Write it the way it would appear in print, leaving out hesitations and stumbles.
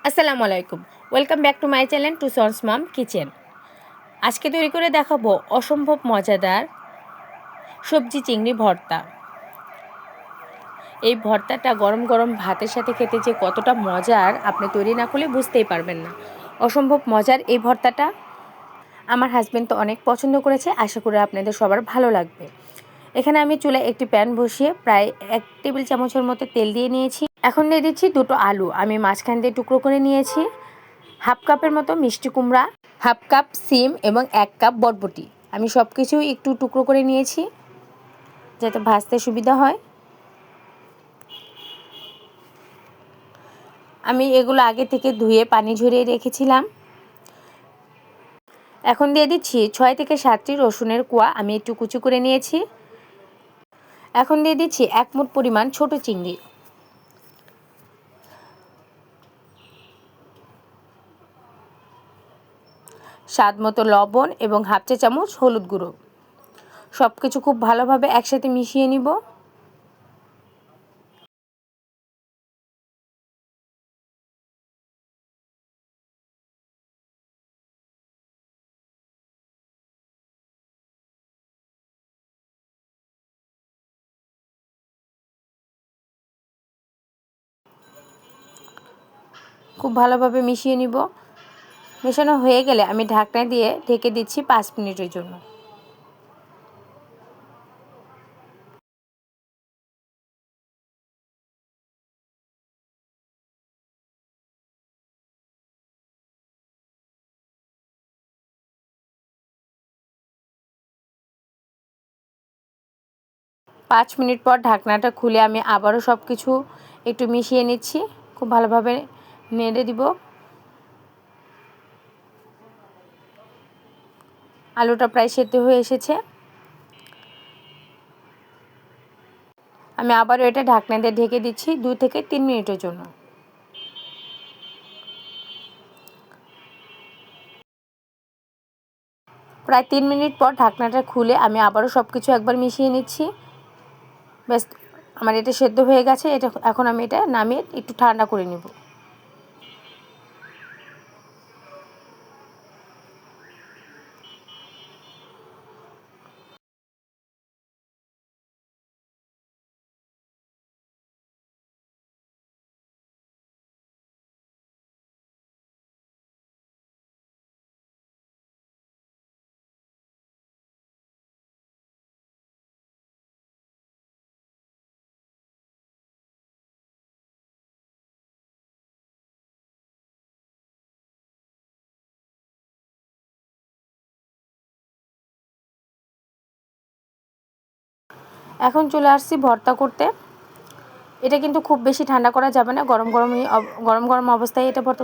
আসসালামু আলাইকুম। Welcome back to my channel Two Sons Mom Kitchen. আজকে তৈরি করে দেখাবো অসম্ভব মজাদার সবজি চিংড়ি ভর্তা। এই ভর্তাটা গরম গরম ভাতের সাথে খেতে যে কতটা মজার আপনি তৈরি না করলে বুঝতেই পারবেন না। অসম্ভব মজার এই ভর্তাটা আমার হাজব্যান্ড তো অনেক পছন্দ করেছে, আশা করি আপনাদের সবার ভালো লাগবে। এখানে আমি চুলায় একটি প্যান বসিয়ে প্রায় 1 টেবিল চামচের মতো তেল দিয়ে নিয়েছি। এখন দিয়ে দিচ্ছি 2টো আলু, আমি মাঝখান দিয়ে টুকরো করে নিয়েছি। হাফ কাপের মতো মিষ্টি কুমড়া, হাফ কাপ সিম এবং 1 কাপ বরবটি। আমি সব কিছু একটু টুকরো করে নিয়েছি যাতে ভাজতে সুবিধা হয়। আমি এগুলো আগে থেকে ধুয়ে পানি ঝরিয়ে রেখেছিলাম। এখন দিয়ে দিচ্ছি 6 থেকে 7টি রসুনের কোয়া, আমি একটু কুচি করে নিয়েছি। এখন দিয়ে দিচ্ছি 1 মুঠ পরিমাণ ছোট চিংড়ি। স্বাদ মতো লবণ এবং হাফ চা চামচ হলুদ গুঁড়ো। সব কিছু খুব ভালোভাবে একসাথে মিশিয়ে নিব। খুব ভালোভাবে মিশিয়ে নিব। মেশানো হয়ে গেলে আমি ঢাকনা দিয়ে ঢেকে দিচ্ছি 5 মিনিটের জন্য। পাঁচ মিনিট পর ঢাকনাটা খুলে আমি আবারও সব কিছু একটু মিশিয়ে নিচ্ছি। খুব ভালোভাবে নেড়ে দিব। আলুটা প্রায় সেদ্ধ হয়ে এসেছে। আমি আবারও এটা ঢাকনা দিয়ে ঢেকে দিচ্ছি 2 থেকে 3 মিনিটের জন্য। প্রায় 3 মিনিট পর ঢাকনাটা খুলে আমি আবারও সব কিছু একবার মিশিয়ে নিচ্ছি। ব্যাস, আমার এটা সেদ্ধ হয়ে গেছে। এখন আমি এটা নামিয়ে একটু ঠান্ডা করে নেব। এখন চলে আসছি ভর্তা করতে। এটা কিন্তু খুব বেশি ঠান্ডা করা যাবে না, গরম গরম অবস্থায় এটা ভর্তা